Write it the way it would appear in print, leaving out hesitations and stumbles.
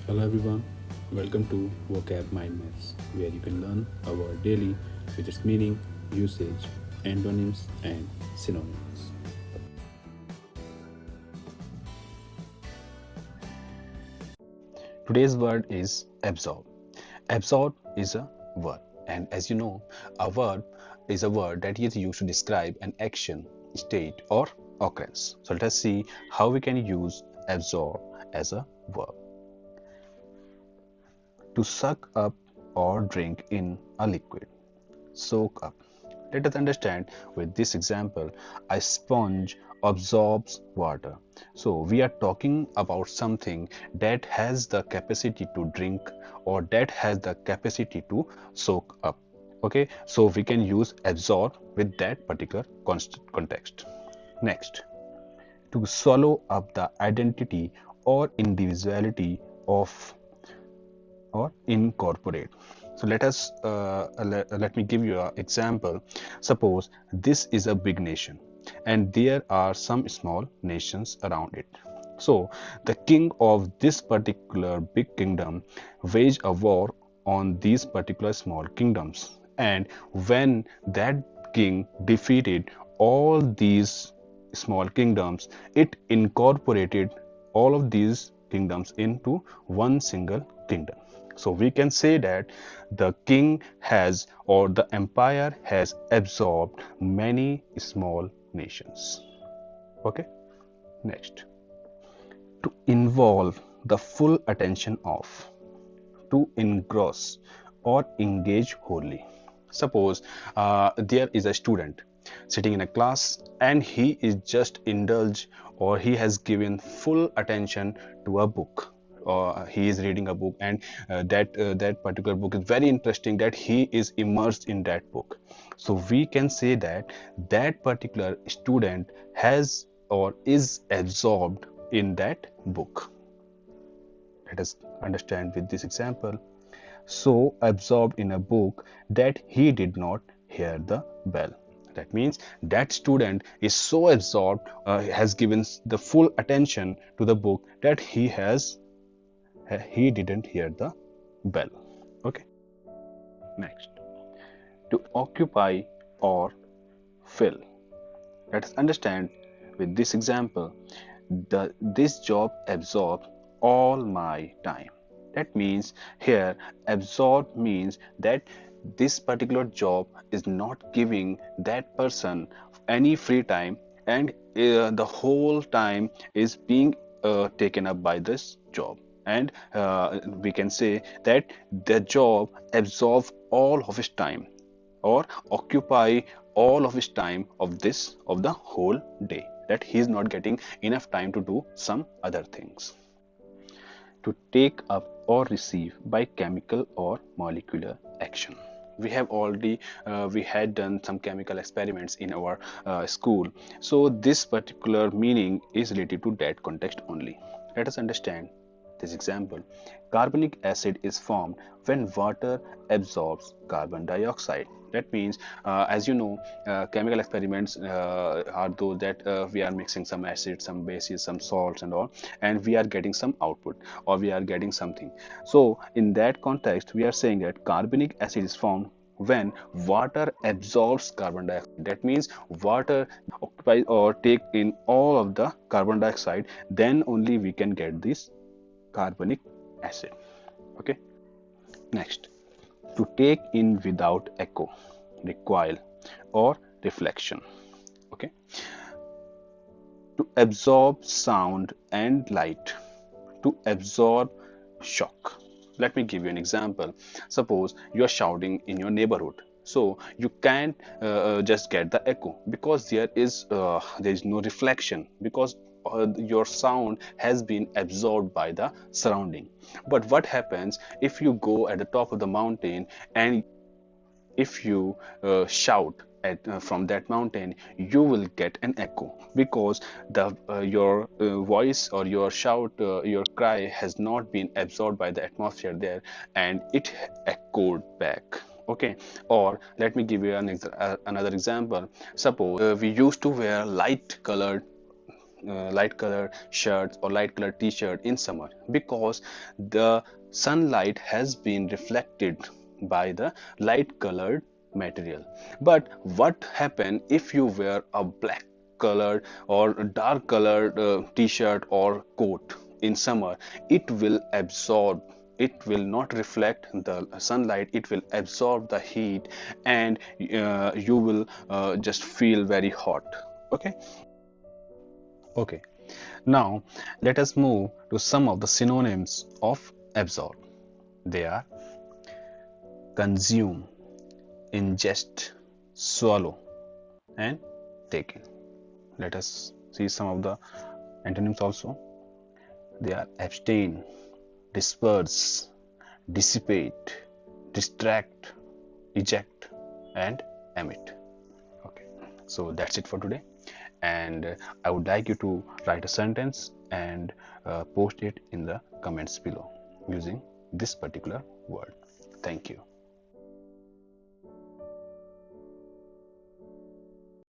Hello everyone, welcome to Vocab Mind Maps, where you can learn a word daily with its meaning, usage, antonyms, and synonyms. Today's word is absorb. Absorb is a verb, and as you know, a verb is a word that is used to describe an action, state, or occurrence. So let us see how we can use absorb as a verb. To suck up or drink in a liquid. Soak up. Let us understand with this example, a sponge absorbs water. So we are talking about something that has the capacity to drink or that has the capacity to soak up. Okay, so we can use absorb with that particular context. Next, to swallow up the identity or individuality of or incorporate. So let me give you an example. Suppose this is a big nation and there are some small nations around it. So the king of this particular big kingdom waged a war on these particular small kingdoms, and when that king defeated all these small kingdoms, it incorporated all of these kingdoms into one single kingdom. So we can say that the king has or the empire has absorbed many small nations. Okay, next, to involve the full attention of, to engross or engage wholly. Suppose there is a student sitting in a class and he is just indulged or he has given full attention to a book, or he is reading a book, and that particular book is very interesting, that he is immersed in that book. So we can say that that particular student has or is absorbed in that book. Let us understand with this example. So absorbed in a book that he did not hear the bell. That means that student is so absorbed, has given the full attention to the book that he didn't hear the bell. Okay. Next, to occupy or fill. Let us understand with this example. This job absorbs all my time. That means here absorb means that this particular job is not giving that person any free time, and the whole time is being taken up by this job, and we can say that the job absorbs all of his time or occupy all of his time of the whole day, that he is not getting enough time to do some other things. To take up or receive by chemical or molecular action. We have already we had done some chemical experiments in our school, so this particular meaning is related to that context only. Let us understand this example. Carbonic acid is formed when water absorbs carbon dioxide. That means, as you know, chemical experiments are those that we are mixing some acids, some bases, some salts, and all, and we are getting some output or we are getting something. So, in that context, we are saying that carbonic acid is formed when water absorbs carbon dioxide. That means water occupies or take in all of the carbon dioxide, then only we can get this carbonic acid. Okay. Next, to take in without echo, recoil, or reflection. Okay. To absorb sound and light, to absorb shock. Let me give you an example. Suppose you are shouting in your neighborhood, so you can't just get the echo because there is no reflection, because your sound has been absorbed by the surrounding. But what happens if you go at the top of the mountain and if you shout from that mountain, you will get an echo, because the your voice or your shout, your cry has not been absorbed by the atmosphere there, and it echoed back. Okay. Or let me give you another example. Suppose we used to wear light colored light colored shirts or light colored t-shirt in summer? Because the sunlight has been reflected by the light colored material. But what happen if you wear a black colored or dark colored t-shirt or coat in summer? It will absorb, it will not reflect the sunlight, it will absorb the heat, and you will just feel very hot. Okay. Okay, now let us move to some of the synonyms of absorb. They are consume, ingest, swallow, and take in. Let us see some of the antonyms also. They are abstain, disperse, dissipate, distract, eject, and emit. Okay, so that's it for today, and I would like you to write a sentence and post it in the comments below using this particular word. Thank you.